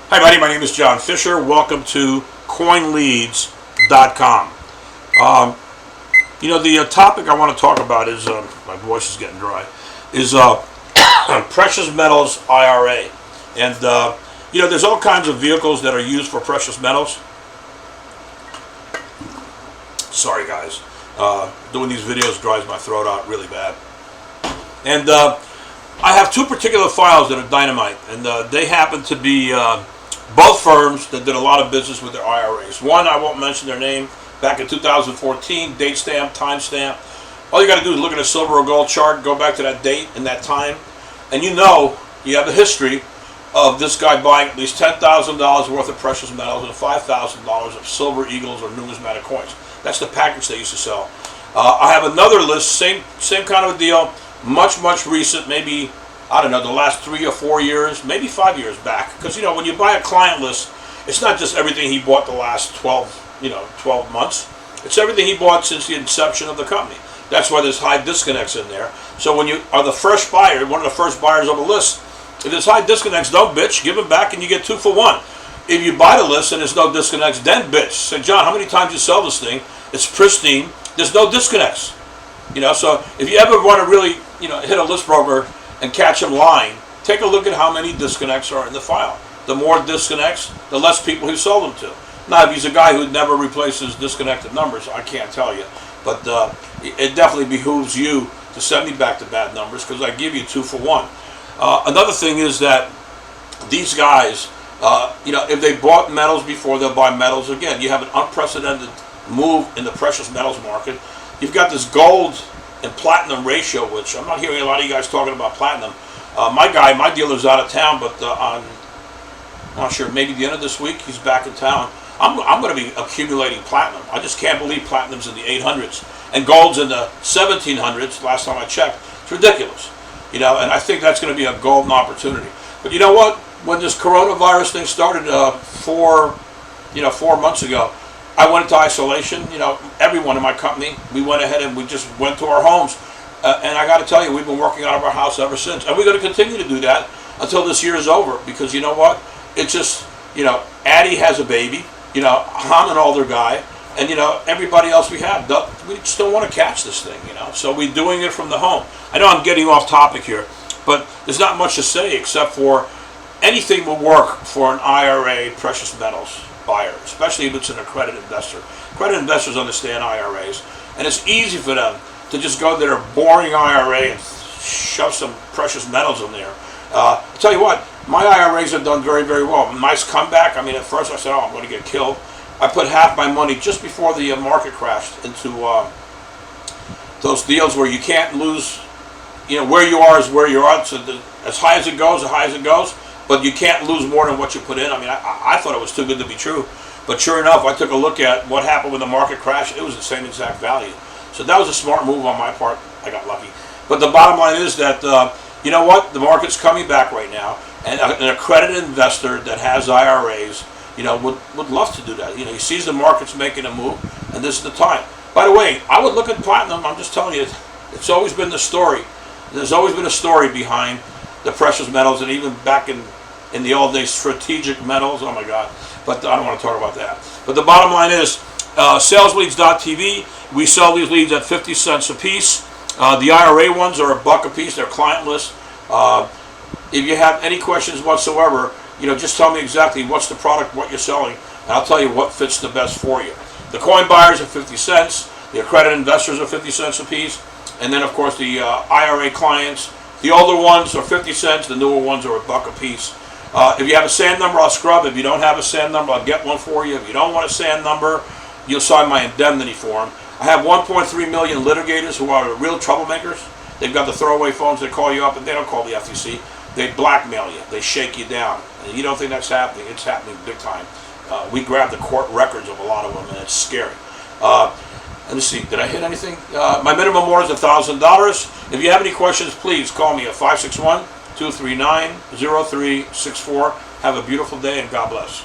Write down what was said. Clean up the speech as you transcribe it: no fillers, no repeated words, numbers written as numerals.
Hi, buddy. My name is John Fisher. Welcome to CoinLeads.com. The topic I want to talk about is, my voice is getting dry, is precious metals IRA. And, there's all kinds of vehicles that are used for precious metals. Sorry, guys. Doing these videos dries my throat out really bad. And I have two particular files that are dynamite, and they happen to be both firms that did a lot of business with their IRAs. One, I won't mention their name, back in 2014, date stamp, time stamp. All you got to do is look at a silver or gold chart, go back to that date and that time, and you have a history of this guy buying at least $10,000 worth of precious metals and $5,000 of silver eagles or numismatic coins. That's the package they used to sell. I have another list, same kind of a deal, much recent, maybe, I don't know, the last 3 or 4 years, maybe 5 years back. Because, when you buy a client list, it's not just everything he bought the last 12 months. It's everything he bought since the inception of the company. That's why there's high disconnects in there. So when you are the fresh buyer, one of the first buyers on the list, if there's high disconnects, don't bitch, give them back and you get 2 for 1. If you buy the list and there's no disconnects, then bitch. Say, John, how many times you sell this thing? It's pristine. There's no disconnects. So if you ever want to really, hit a list broker and catch him lying, take a look at how many disconnects are in the file. The more disconnects, the less people he sold them to. Now, if he's a guy who never replaces disconnected numbers, I can't tell you. But it definitely behooves you to send me back the bad numbers because I give you 2 for 1. Another thing is that these guys, if they bought metals before, they'll buy metals again. You have an unprecedented move in the precious metals market. You've got this gold and platinum ratio, which I'm not hearing a lot of you guys talking about platinum. My dealer's out of town, but I'm not sure, maybe the end of this week, he's back in town. I'm going to be accumulating platinum. I just can't believe platinum's in the 800s and gold's in the 1700s. Last time I checked, it's ridiculous. And I think that's going to be a golden opportunity. But you know what? When this coronavirus thing started 4 months ago, I went into isolation. Everyone in my company, we went ahead and we just went to our homes. And I got to tell you, we've been working out of our house ever since. And we're going to continue to do that until this year is over. Because you know what? It's just, Addie has a baby. I'm an older guy. And, everybody else we have, we just don't want to catch this thing, So we're doing it from the home. I know I'm getting off topic here, but there's not much to say except for anything will work for an IRA precious metals buyer, especially if it's an accredited investor. Accredited investors understand IRAs, and it's easy for them to just go to their boring IRA and shove some precious metals in there. I'll tell you what, my IRAs have done very, very well. Nice comeback. At first I said, I'm going to get killed. I put half my money just before the market crashed into those deals where you can't lose, where you are is where you are. So as high as it goes, but you can't lose more than what you put in. I thought it was too good to be true. But sure enough, I took a look at what happened when the market crashed. It was the same exact value. So that was a smart move on my part. I got lucky. But the bottom line is that, you know what? The market's coming back right now. And an accredited investor that has IRAs, would love to do that. He sees the market's making a move, and this is the time. By the way, I would look at platinum. I'm just telling you, it's always been the story. There's always been a story behind the precious metals, and even back in the old days, strategic metals. Oh my God! But I don't want to talk about that. But the bottom line is, salesleads.tv. We sell these leads at 50 cents a piece. The IRA ones are $1 a piece. They're client list. If you have any questions whatsoever, just tell me exactly what's the product, what you're selling, and I'll tell you what fits the best for you. The coin buyers are 50 cents. The accredited investors are 50 cents a piece. And then, of course, the IRA clients, the older ones are 50 cents. The newer ones are $1 a piece. If you have a SAN number, I'll scrub. If you don't have a SAN number, I'll get one for you. If you don't want a SAN number, you'll sign my indemnity form. I have 1.3 million litigators who are real troublemakers. They've got the throwaway phones that call you up, and they don't call the FTC. They blackmail you. They shake you down. And you don't think that's happening. It's happening big time. We grab the court records of a lot of them, and it's scary. Let me see. Did I hit anything? My minimum order is $1,000. If you have any questions, please call me at 561-239-0364. Have a beautiful day, and God bless.